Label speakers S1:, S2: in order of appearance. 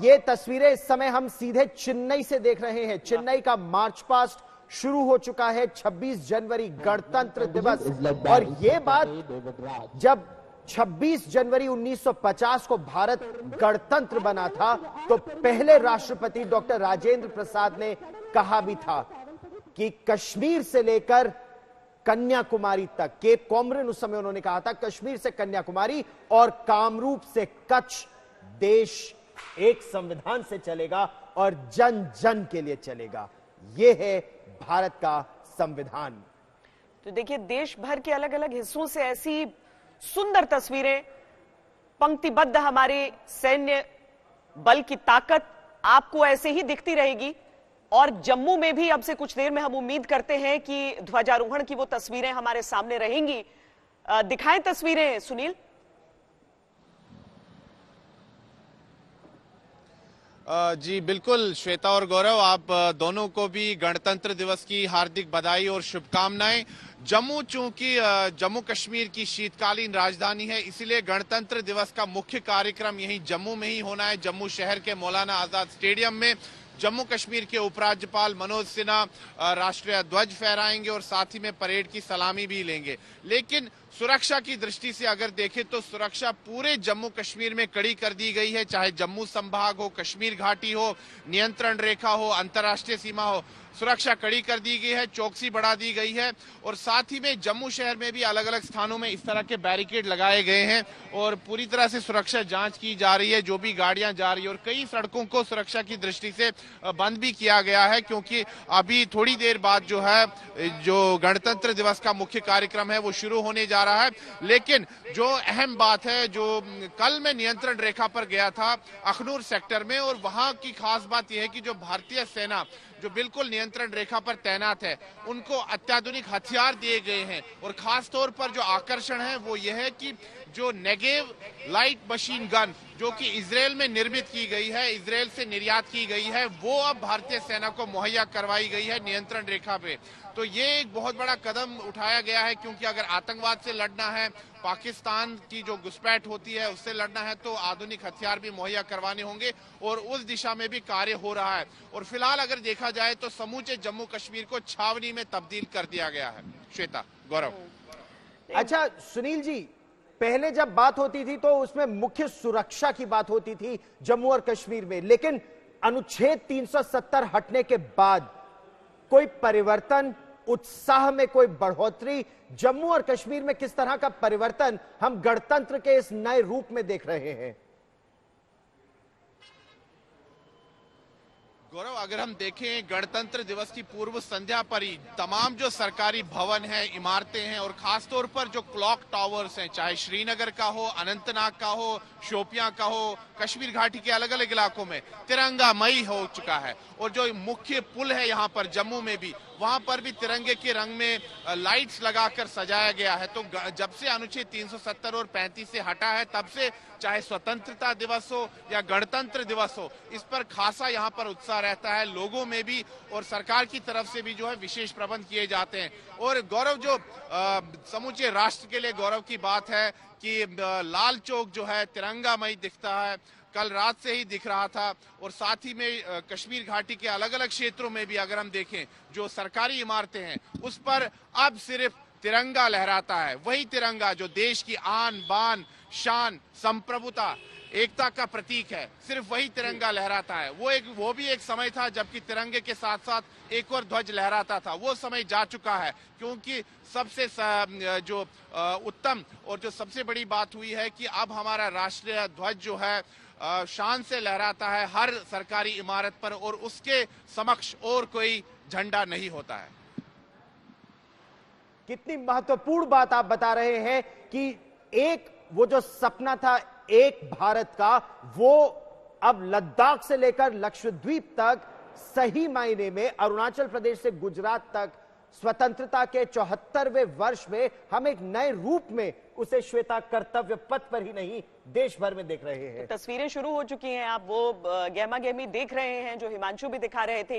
S1: ये तस्वीरें इस समय हम सीधे चेन्नई से देख रहे हैं। चेन्नई का मार्च पास्ट शुरू हो चुका है। 26 जनवरी गणतंत्र दिवस, और ये बात जब 26 जनवरी 1950 को भारत गणतंत्र बना था तो पहले राष्ट्रपति डॉक्टर राजेंद्र प्रसाद ने कहा भी था कि कश्मीर से लेकर कन्याकुमारी तक, केप कॉमरिन उस समय उन्होंने कहा था, कश्मीर से कन्याकुमारी और कामरूप से कच्छ, देश एक संविधान से चलेगा और जन जन के लिए चलेगा। यह है भारत का संविधान।
S2: तो देखिए, देश भर के अलग अलग हिस्सों से ऐसी सुंदर तस्वीरें, पंक्तिबद्ध हमारे सैन्य बल की ताकत आपको ऐसे ही दिखती रहेगी। और जम्मू में भी अब से कुछ देर में हम उम्मीद करते हैं कि ध्वजारोहण की वो तस्वीरें हमारे सामने रहेंगी। दिखाएं तस्वीरें सुनील।
S3: जी बिल्कुल श्वेता और गौरव, आप दोनों को भी गणतंत्र दिवस की हार्दिक बधाई और शुभकामनाएं। जम्मू चूंकि जम्मू कश्मीर की शीतकालीन राजधानी है, इसीलिए गणतंत्र दिवस का मुख्य कार्यक्रम यहीं जम्मू में ही होना है। जम्मू शहर के मौलाना आजाद स्टेडियम में जम्मू कश्मीर के उपराज्यपाल मनोज सिन्हा राष्ट्रीय ध्वज फहराएंगे और साथ ही में परेड की सलामी भी लेंगे। लेकिन सुरक्षा की दृष्टि से अगर देखें तो सुरक्षा पूरे जम्मू कश्मीर में कड़ी कर दी गई है। चाहे जम्मू संभाग हो, कश्मीर घाटी हो, नियंत्रण रेखा हो, अंतर्राष्ट्रीय सीमा हो, सुरक्षा कड़ी कर दी गई है, चौकसी बढ़ा दी गई है। और साथ ही में जम्मू शहर में भी अलग अलग स्थानों में इस तरह के बैरिकेड लगाए गए हैं और पूरी तरह से सुरक्षा जांच की जा रही है। जो भी गाड़ियां जा रही है और कई सड़कों को सुरक्षा की दृष्टि से बंद भी किया गया है, क्योंकि अभी थोड़ी देर बाद जो गणतंत्र दिवस का मुख्य कार्यक्रम है वो शुरू होने जा रहा है। लेकिन जो अहम बात है, जो कल मैं नियंत्रण रेखा पर गया था अखनूर सेक्टर में, और वहां की खास बात यह है कि जो भारतीय सेना जो बिल्कुल नियंत्रण रेखा पर तैनात है, उनको अत्याधुनिक हथियार दिए गए हैं। और खास तौर पर जो आकर्षण है वो यह है कि जो नेगेव लाइट मशीन गन जो कि इजरायल में निर्मित की गई है, इजरायल से निर्यात की गई है, वो अब भारतीय सेना को मुहैया करवाई गई है नियंत्रण रेखा पे। तो ये एक बहुत बड़ा कदम उठाया गया है, क्योंकि अगर आतंकवाद से लड़ना है, पाकिस्तान की जो घुसपैठ होती है उससे लड़ना है, तो आधुनिक हथियार भी मुहैया करवाने होंगे और उस दिशा में भी कार्य हो रहा है। और फिलहाल अगर देखा जाए तो समूचे जम्मू कश्मीर को छावनी में तब्दील कर दिया गया है। श्वेता, गौरव।
S1: अच्छा सुनील जी, पहले जब बात होती थी तो उसमें मुख्य सुरक्षा की बात होती थी जम्मू और कश्मीर में, लेकिन अनुच्छेद 370 हटने के बाद कोई परिवर्तन, उत्साह में कोई बढ़ोतरी, जम्मू और कश्मीर में किस तरह का परिवर्तन हम गणतंत्र के इस नए रूप में देख रहे हैं?
S3: गौरव, अगर हम देखें गणतंत्र दिवस की पूर्व संध्या पर ही तमाम जो सरकारी भवन हैं, इमारतें हैं और खासतौर पर जो क्लॉक टावर्स हैं, चाहे श्रीनगर का हो, अनंतनाग का हो, शोपियां का हो, कश्मीर घाटी के अलग अलग इलाकों में तिरंगामयी हो चुका है। और जो मुख्य पुल है यहाँ पर जम्मू में भी, वहां पर भी तिरंगे के रंग में लाइट्स लगाकर सजाया गया है। तो जब से अनुच्छेद 370 और 35 से हटा है, तब से चाहे स्वतंत्रता दिवस हो या गणतंत्र दिवस हो, इस पर खासा यहाँ पर उत्साह रहता है लोगों में भी, और सरकार की तरफ से भी जो है विशेष प्रबंध किए जाते हैं। और गौरव, जो समूचे राष्ट्र के लिए गौरव की बात है कि लाल चौक जो है तिरंगामयी दिखता है, कल रात से ही दिख रहा था। और साथ ही में कश्मीर घाटी के अलग अलग क्षेत्रों में भी अगर हम देखें जो सरकारी इमारतें हैं उस पर अब सिर्फ तिरंगा लहराता है। वही तिरंगा जो देश की आन बान शान संप्रभुता एकता का प्रतीक है, सिर्फ वही तिरंगा लहराता है। वो भी एक समय था जबकि तिरंगे के साथ साथ एक और ध्वज लहराता था। वो समय जा चुका है, क्योंकि सबसे जो उत्तम और जो सबसे बड़ी बात हुई है कि अब हमारा राष्ट्रीय ध्वज जो है शान से लहराता है हर सरकारी इमारत पर, और उसके समक्ष और कोई झंडा नहीं होता है।
S1: कितनी महत्वपूर्ण बात आप बता रहे हैं कि एक वो जो सपना था एक भारत का, वो अब लद्दाख से लेकर लक्षद्वीप तक, सही मायने में अरुणाचल प्रदेश से गुजरात तक स्वतंत्रता के 74वें वर्ष में हम एक नए रूप में उसे श्वेता कर्तव्य पथ पर ही नहीं देश भर में देख रहे हैं।
S2: तस्वीरें शुरू हो चुकी हैं, आप वो गहमा गहमी देख रहे हैं जो हिमांशु भी दिखा रहे थे।